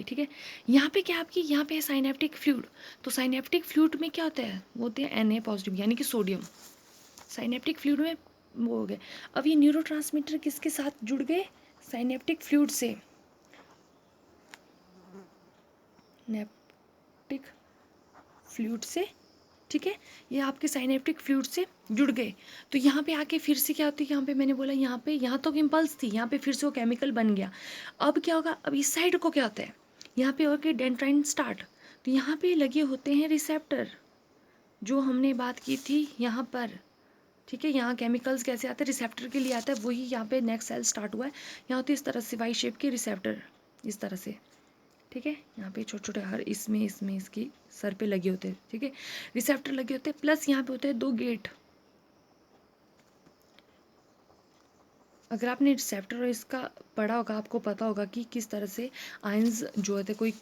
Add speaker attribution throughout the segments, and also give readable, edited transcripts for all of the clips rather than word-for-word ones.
Speaker 1: ठीक है। यहाँ पे क्या आपकी यहाँ पे है साइनेप्टिक फ्लूइड। तो साइनेप्टिक फ्लूइड में क्या होता है, वो होते हैं Na पॉजिटिव यानी कि सोडियम। साइनेप्टिक फ्लूइड में वो हो गए। अब ये न्यूरोट्रांसमीटर किसके साथ जुड़ गए, साइनेप्टिक फ्लूइड से, नेप्टिक फ्लूइड से, ठीक है। ये आपके साइनेप्टिक फ्लूइड से जुड़ गए। तो यहाँ पे आके फिर से क्या होती है, यहाँ पे मैंने बोला यहाँ तो इम्पल्स थी, यहाँ पे फिर से वो केमिकल बन गया। अब क्या होगा, अब इस साइड को क्या होता है, यहाँ पे होकर डेंड्राइन स्टार्ट। तो यहाँ पे लगे होते हैं रिसेप्टर, जो हमने बात की थी यहाँ पर, ठीक है। यहाँ केमिकल्स कैसे आते हैं, रिसेप्टर के लिए आता है, वही यहाँ पे नेक्स्ट सेल स्टार्ट हुआ है। यहाँ होती है इस तरह से वाई शेप के रिसेप्टर, इस तरह से, ठीक है। यहाँ पे छोटे छोटे हर इसमें इसकी सर पे लगे होते हैं, ठीक है, रिसेप्टर लगे होते हैं। प्लस यहाँ पे होते हैं 2 गेट। अगर आपने रिसेप्टर और इसका पढ़ा होगा, आपको पता होगा कि किस तरह से आयंस जो होते हैं, कोई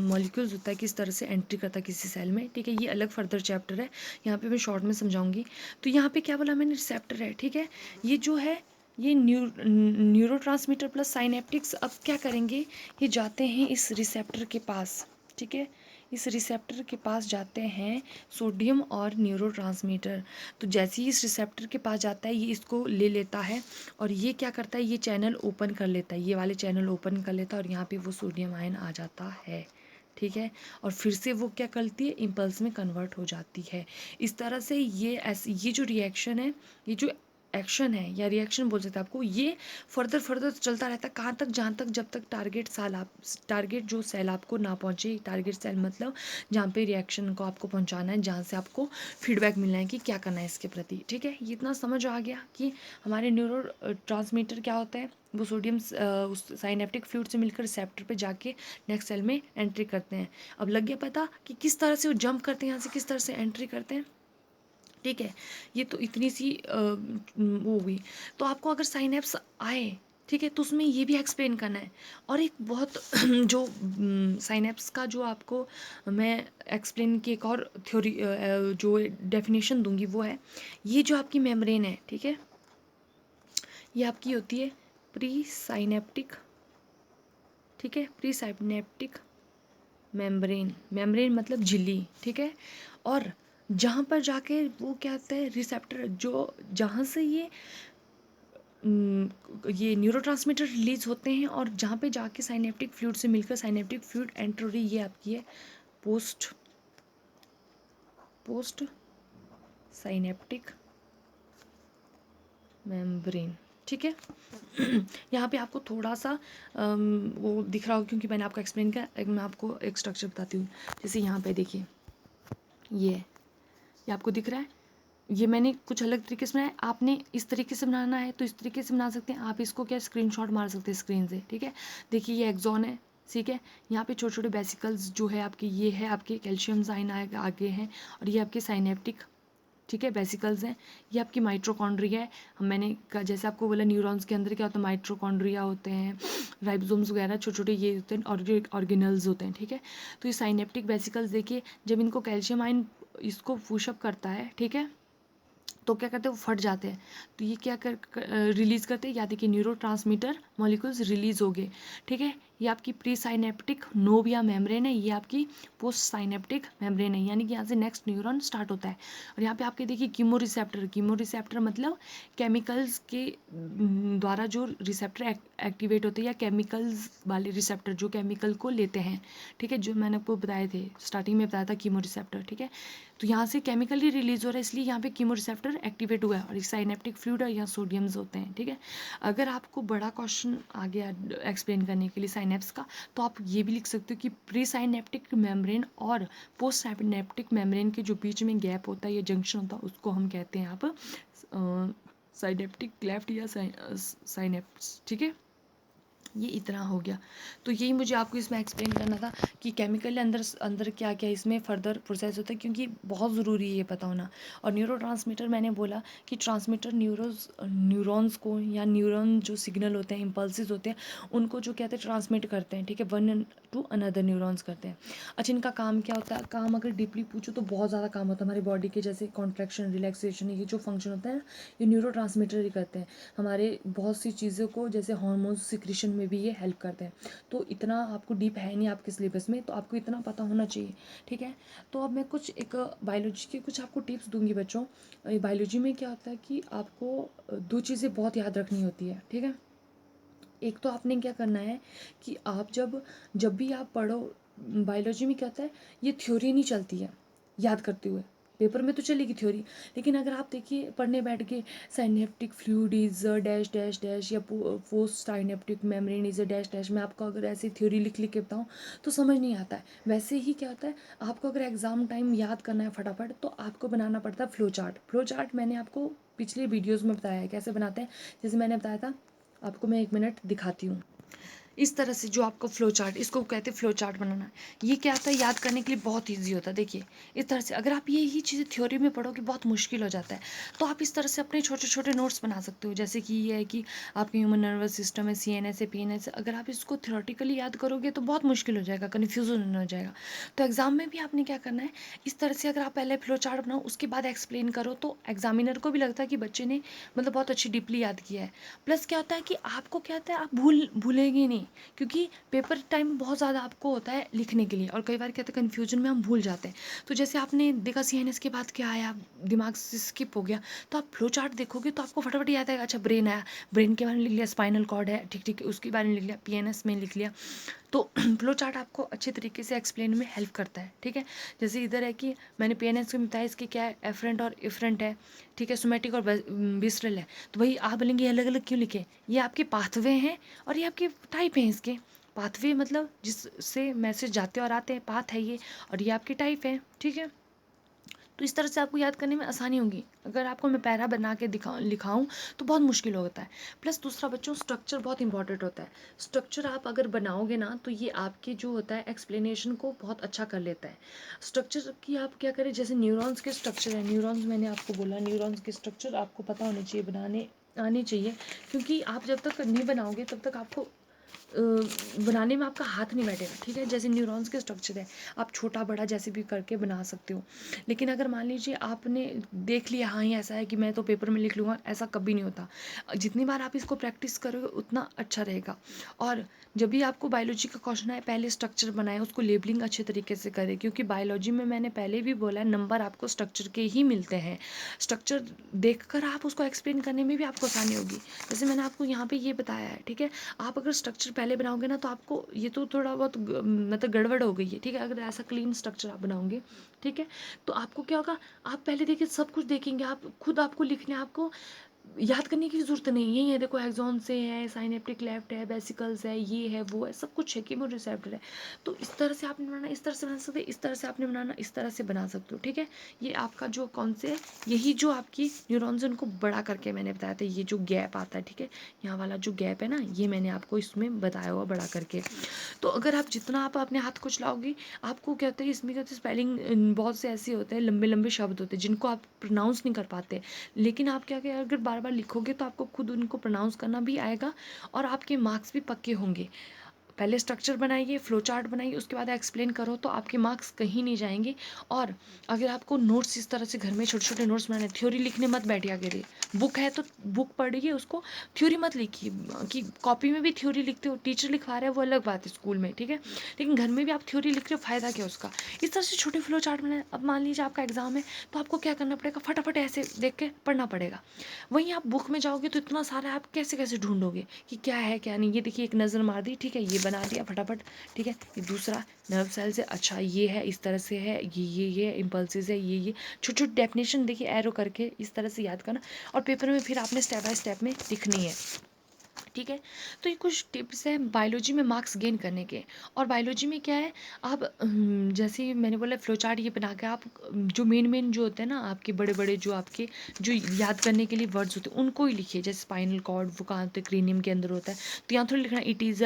Speaker 1: मॉलिक्यूल्स होता है किस तरह से एंट्री करता है किसी सेल में, ठीक है। ये अलग फर्दर चैप्टर है, यहाँ पे मैं शॉर्ट में समझाऊंगी। तो यहाँ पे क्या बोला मैंने, रिसेप्टर है, ठीक है। ये जो है ये न्यूरोट्रांसमीटर प्लस साइनेप्टिक्स अब क्या करेंगे, ये जाते हैं इस रिसेप्टर के पास, ठीक है। इस रिसेप्टर के पास जाते हैं सोडियम और न्यूरोट्रांसमीटर। तो जैसे ही इस रिसेप्टर के पास जाता है, ये इसको ले लेता है और ये क्या करता है, ये चैनल ओपन कर लेता है, ये वाले चैनल ओपन कर लेता है और यहाँ पे वो सोडियम आयन आ जाता है, ठीक है। और फिर से वो क्या करती है, इम्पल्स में कन्वर्ट हो जाती है। इस तरह से ये जो रिएक्शन है, ये जो एक्शन है या रिएक्शन बोल सकते हैं आपको, ये फर्दर चलता रहता है। कहाँ तक, जहाँ तक जब तक टारगेट जो सेल आपको ना पहुँचे। टारगेट सेल मतलब जहाँ पे रिएक्शन को आपको पहुँचाना है, जहाँ से आपको फीडबैक मिलना है कि क्या करना है इसके प्रति, ठीक है। ये इतना समझ आ गया कि हमारे न्यूरो ट्रांसमीटर क्या होता है, वो सोडियम उस साइनेप्टिक फ्लूइड से मिलकर रिसेप्टर पे जाके नेक्स्ट सेल में एंट्री करते हैं। अब लग गया पता कि किस तरह से वो जंप करते हैं, यहाँ से किस तरह से एंट्री करते हैं, ठीक है। ये तो इतनी सी वो हुई। तो आपको अगर साइनेप्स आए, ठीक है, तो उसमें ये भी एक्सप्लेन करना है। और एक बहुत जो साइनेप्स का जो आपको मैं एक्सप्लेन की एक और थ्योरी जो डेफिनेशन दूंगी वो है, ये जो आपकी मेम्ब्रेन है, ठीक है, ये आपकी होती है प्री साइनेप्टिक, ठीक है, प्री साइनेप्टिक मेम्ब्रेन। मेम्ब्रेन मतलब झिल्ली, ठीक है। और जहाँ पर जाके वो क्या होता है, रिसेप्टर, जो जहाँ से ये न्यूरोट्रांसमीटर रिलीज होते हैं और जहाँ पे जाके साइनेप्टिक फ्लूइड से मिलकर साइनेप्टिक फ्लूइड एंटर हो रही, ये आपकी है पोस्ट साइनेप्टिक मेम्ब्रेन, ठीक है। यहाँ पे आपको थोड़ा सा वो दिख रहा होगा क्योंकि मैंने आपको एक्सप्लेन किया। मैं आपको एक स्ट्रक्चर बताती हूँ। जैसे यहाँ पे देखिए, ये आपको दिख रहा है, ये मैंने कुछ अलग तरीके से बनाया। आपने इस तरीके से बनाना है तो इस तरीके से बना सकते हैं। आप इसको क्या स्क्रीनशॉट मार सकते हैं स्क्रीन से, ठीक है। देखिए ये एक्सॉन है, ठीक है। यहाँ पे छोटे छोटे वेसिकल्स जो है आपके, ये है आपके कैल्शियम साइन आगे हैं, और ये आपके साइनेप्टिक, ठीक है, वेसिकल्स हैं। ये आपकी माइट्रोकॉन्ड्रिया है। मैंने जैसे आपको बोला न्यूरॉन्स के अंदर क्या होता है, माइट्रोकॉन्ड्रिया होते हैं, राइबोसोम्स वगैरह छोटे छोटे ये होते हैं, और जो ऑर्गेनल्स होते हैं, ठीक है। तो ये साइनेप्टिक वेसिकल्स देखिए, जब इनको कैल्शियम आयन इसको पुशअप करता है, ठीक है, तो क्या करते हैं, वो फट जाते हैं। तो ये क्या रिलीज करते हैं, या देखिए न्यूरोट्रांसमीटर मॉलिक्यूल्स रिलीज हो गए, ठीक है। ये आपकी प्री साइनेप्टिक नोविया मेम्ब्रेन है, ये आपकी पोस्ट साइनेप्टिक मेम्ब्रेन है, यानी कि यहाँ से नेक्स्ट न्यूरॉन स्टार्ट होता है। और यहाँ पे आपके देखिए कीमोरिसेप्टर मतलब केमिकल्स के द्वारा जो रिसेप्टर एक्टिवेट होते हैं, या केमिकल्स वाले रिसेप्टर जो केमिकल को लेते हैं, ठीक है, जो मैंने आपको बताए थे स्टार्टिंग में बताया था कीमोरिसेप्टर, ठीक है। तो यहाँ से केमिकल ही रिलीज हो रहा है, इसलिए यहाँ पे कीमोरिसेप्टर एक्टिवेट हुआ है, और साइनेप्टिक फ्लूइड है, यहाँ सोडियम्स होते हैं, ठीक है। अगर आपको बड़ा क्वेश्चन आ गया एक्सप्लेन करने के लिए साइनेप्स का, तो आप ये भी लिख सकते हो कि प्री साइनेप्टिक मेम्ब्रेन और पोस्ट साइनेप्टिक मेम्ब्रेन के जो बीच में गैप होता है या जंक्शन होता है, उसको हम कहते हैं आप साइनेप्टिक क्लेफ्ट या साइनेप्स, ठीक है। ये इतना हो गया। तो यही मुझे आपको इसमें एक्सप्लेन करना था कि केमिकल अंदर अंदर क्या क्या इसमें फर्दर प्रोसेस होता है, क्योंकि बहुत ज़रूरी है ये पता होना। और न्यूरोट्रांसमीटर मैंने बोला कि ट्रांसमीटर न्यूरॉन्स को, या न्यूरॉन जो सिग्नल होते हैं, इम्पल्सिस होते हैं, उनको जो कहते हैं ट्रांसमिट करते हैं, ठीक है, वन टू अनदर न्यूरॉन्स करते हैं। अच्छा, इनका काम क्या होता है, काम अगर डीपली पूछो तो बहुत ज़्यादा काम होता है हमारी बॉडी के, जैसे कॉन्ट्रैक्शन, रिलैक्सेशन, ये जो फंक्शन होता है ना, ये न्यूरोट्रांसमीटर ही करते हैं। हमारे बहुत सी चीज़ों को, जैसे हार्मोन्स सिक्रीशन में भी ये हेल्प करते हैं। तो इतना आपको डीप है नहीं आपके सिलेबस में, तो आपको इतना पता होना चाहिए, ठीक है। तो अब मैं कुछ एक बायोलॉजी के कुछ आपको टिप्स दूंगी बच्चों। बायोलॉजी में क्या होता है कि आपको दो चीज़ें बहुत याद रखनी होती है, ठीक है। एक तो आपने क्या करना है कि आप जब जब भी आप पढ़ो, बायोलॉजी में क्या होता है, ये थ्योरी नहीं चलती है याद करते हुए। पेपर में तो चलेगी थ्योरी, लेकिन अगर आप देखिए पढ़ने बैठ के synaptic fluid is dash dash dash या post synaptic membrane is dash dash, मैं आपको अगर ऐसे थ्योरी लिख लिख के बताऊँ तो समझ नहीं आता है। वैसे ही क्या होता है, आपको अगर एग्ज़ाम टाइम याद करना है फटाफट, तो आपको बनाना पड़ता है फ्लो चार्ट। फ्लो चार्ट मैंने आपको पिछले वीडियोज़ में बताया है कैसे बनाते हैं। जैसे मैंने बताया था आपको, मैं 1 मिनट दिखाती हूँ। इस तरह से जो आपको फ्लो चार्ट, इसको कहते हैं फ्लो चार्ट बनाना है। ये क्या आता है, याद करने के लिए बहुत ईजी होता है। देखिए इस तरह से अगर आप ये ही चीज़ें थ्योरी में पढ़ोगे बहुत मुश्किल हो जाता है। तो आप इस तरह से अपने छोटे छोटे नोट्स बना सकते हो। जैसे कि ये है कि आपके ह्यूमन नर्वस सिस्टम है, CNS है, PNS है। अगर आप इसको थ्योरेटिकली याद करोगे तो बहुत मुश्किल हो जाएगा, कन्फ्यूजन हो जाएगा। तो एग्जाम में भी आपने क्या करना है, इस तरह से अगर आप पहले फ्लो चार्ट बनाओ उसके बाद एक्सप्लेन करो, तो एग्जामिनर को भी लगता है कि बच्चे ने मतलब बहुत अच्छी डीपली याद किया है। प्लस क्या होता है कि आपको क्या होता है, आप भूलेंगे नहीं, क्योंकि पेपर टाइम बहुत ज़्यादा आपको होता है लिखने के लिए, और कई बार क्या होता है कन्फ्यूजन में हम भूल जाते हैं। तो जैसे आपने देखा CNS के बाद क्या आया, दिमाग से स्किप हो गया, तो आप फ्लो चार्ट देखोगे तो आपको फटाफट याद आएगा। अच्छा ब्रेन आया, ब्रेन के बारे में लिख लिया, स्पाइनल कॉर्ड है, ठीक ठीक उसके बारे में लिख लिया, PNS में लिख लिया। तो फ्लो चार्ट आपको अच्छे तरीके से एक्सप्लेन में हेल्प करता है, ठीक है। जैसे इधर है कि मैंने PNS में बताया, इसके क्या है, एफरेंट और इफरेंट है, ठीक है, सोमेटिक और विसरल है। तो वही आप बोलेंगे अलग अलग क्यों लिखे, ये आपके पाथवे हैं और ये आपके टाइप हैं। इसके पाथवे मतलब जिससे मैसेज जाते और आते हैं, पाथ है ये, और ये आपकी टाइप है, ठीक है। तो इस तरह से आपको याद करने में आसानी होगी। अगर आपको मैं पैरा बना के लिखाऊं तो बहुत मुश्किल होता है। प्लस दूसरा बच्चों, स्ट्रक्चर बहुत इंपॉर्टेंट होता है। स्ट्रक्चर आप अगर बनाओगे ना तो ये आपके जो होता है एक्सप्लेनेशन को बहुत अच्छा कर लेता है। स्ट्रक्चर की आप क्या करें, जैसे न्यूरॉन्स के स्ट्रक्चर है, न्यूरॉन्स मैंने आपको बोला, न्यूरॉन्स के स्ट्रक्चर आपको पता होने चाहिए, बनाने आने चाहिए। क्योंकि आप जब तक नहीं बनाओगे तब तक आपको बनाने में आपका हाथ नहीं बैठेगा, ठीक है। जैसे न्यूरॉन्स के स्ट्रक्चर है, आप छोटा बड़ा जैसे भी करके बना सकते हो। लेकिन अगर मान लीजिए आपने देख लिया हाँ ही ऐसा है कि मैं तो पेपर में लिख लूँगा, ऐसा कभी नहीं होता। जितनी बार आप इसको प्रैक्टिस करोगे उतना अच्छा रहेगा। और जब भी आपको बायोलॉजी का क्वेश्चन आए, पहले स्ट्रक्चर बनाए, उसको लेबलिंग अच्छे तरीके से करें, क्योंकि बायोलॉजी में मैंने पहले भी बोला है, नंबर आपको स्ट्रक्चर के ही मिलते हैं। स्ट्रक्चर देखकर आप उसको एक्सप्लेन करने में भी आपको आसानी होगी। जैसे मैंने आपको यहाँ पे ये बताया है, ठीक है। आप अगर स्ट्रक्चर पहले बनाओगे ना तो आपको ये तो थोड़ा बहुत मतलब गड़बड़ हो गई है, ठीक है। अगर ऐसा क्लीन स्ट्रक्चर आप बनाओगे, ठीक है, तो आपको क्या होगा, आप पहले देखिए सब कुछ देखेंगे, आप खुद आपको लिखने, आपको याद करने की ज़रूरत नहीं है। ये देखो एक्सॉन से है, साइनेप्टिक लेफ्ट है, वेसिकल्स है, ये है वो है, सब कुछ है, कीमो रिसेप्टर है। तो इस तरह से आपने बनाना, इस तरह से बना सकते, इस तरह से आपने बनाना, इस तरह से बना सकते हो, ठीक है। ये आपका जो कौन से, यही जो आपकी न्यूरॉन्स उनको बड़ा करके मैंने बताया था, ये जो गैप आता है, ठीक है, यहाँ वाला जो गैप है ना, ये मैंने आपको इसमें बताया हुआ बड़ा करके। तो अगर आप जितना आप अपने हाथ को चलाओगे, आपको क्या होता है, इसमें क्या होता है, स्पेलिंग बहुत से ऐसे होते हैं, लंबे लंबे शब्द होते हैं जिनको आप प्रोनाउंस नहीं कर पाते। लेकिन आप क्या क्या अगर बार बार लिखोगे तो आपको खुद उनको प्रोनाउंस करना भी आएगा, और आपके मार्क्स भी पक्के होंगे। पहले स्ट्रक्चर बनाइए, फ्लो चार्ट बनाइए, उसके बाद एक्सप्लेन करो, तो आपके मार्क्स कहीं नहीं जाएंगे। और अगर आपको नोट्स इस तरह से घर में छोटे छोटे नोट्स बनाने, थ्योरी लिखने मत बैठिया करिए। बुक है तो बुक पढ़िए, उसको थ्योरी मत लिखिए। कि कॉपी में भी थ्योरी लिखते हो, टीचर लिखवा रहा है वो अलग बात है स्कूल में, ठीक है, लेकिन घर में भी आप थ्योरी लिख रहे हो, फ़ायदा क्या उसका। इस तरह से छोटे फ्लो चार्ट बनाए। अब मान लीजिए आपका एग्जाम है, तो आपको क्या करना पड़ेगा, फटाफट ऐसे देख के पढ़ना पड़ेगा। वहीं आप बुक में जाओगे तो इतना सारा आप कैसे कैसे ढूंढोगे कि क्या है क्या नहीं। ये देखिए एक नज़र मार दी, ठीक है, ये बना दिया फटाफट, ठीक है। ये दूसरा नर्व सेल से, अच्छा ये है, इस तरह से है, ये इम्पल्सिस है, ये छोटी छोटी डेफिनेशन देखिए एरो करके इस तरह से याद करना, और पेपर में फिर आपने स्टेप बाय स्टेप में लिखनी है, ठीक है। तो ये कुछ टिप्स हैं बायोलॉजी में मार्क्स गेन करने के। और बायोलॉजी में क्या है, आप जैसे मैंने बोला फ्लो चार्ट ये बना के आप जो मेन जो होते हैं ना आपके बड़े बड़े जो आपके जो याद करने के लिए वर्ड्स होते हैं उनको ही लिखिए। जैसे स्पाइनल कॉर्ड वो कहाँ होते हैं, क्रेनियम के अंदर होता है, तो यहाँ थोड़ी लिखना it is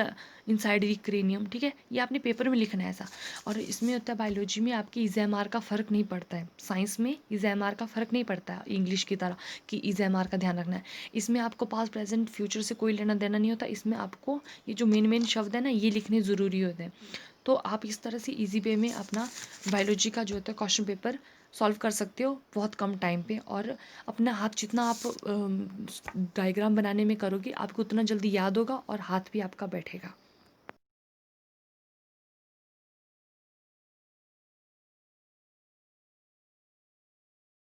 Speaker 1: inside the cranium, ठीक है, ये आपने पेपर में लिखना है ऐसा। और इसमें होता है बायोलॉजी में आपकी इज़-एम-आर का फ़र्क नहीं पड़ता है, साइंस में इज़-एम-आर का फ़र्क नहीं पड़ता है इंग्लिश की तरह कि इज़-एम-आर का ध्यान रखना है। इसमें आपको पास्ट प्रेजेंट फ्यूचर से कोई लेना देना नहीं होता। इसमें आपको ये जो मेन शब्द है ना ये लिखने ज़रूरी होते हैं। तो आप इस तरह से इजी वे में अपना बायोलॉजी का जो होता है क्वेश्चन पेपर सॉल्व कर सकते हो बहुत कम टाइम पे। और अपना हाथ जितना आप डायग्राम बनाने में करोगे आपको उतना जल्दी याद होगा और हाथ भी आपका बैठेगा।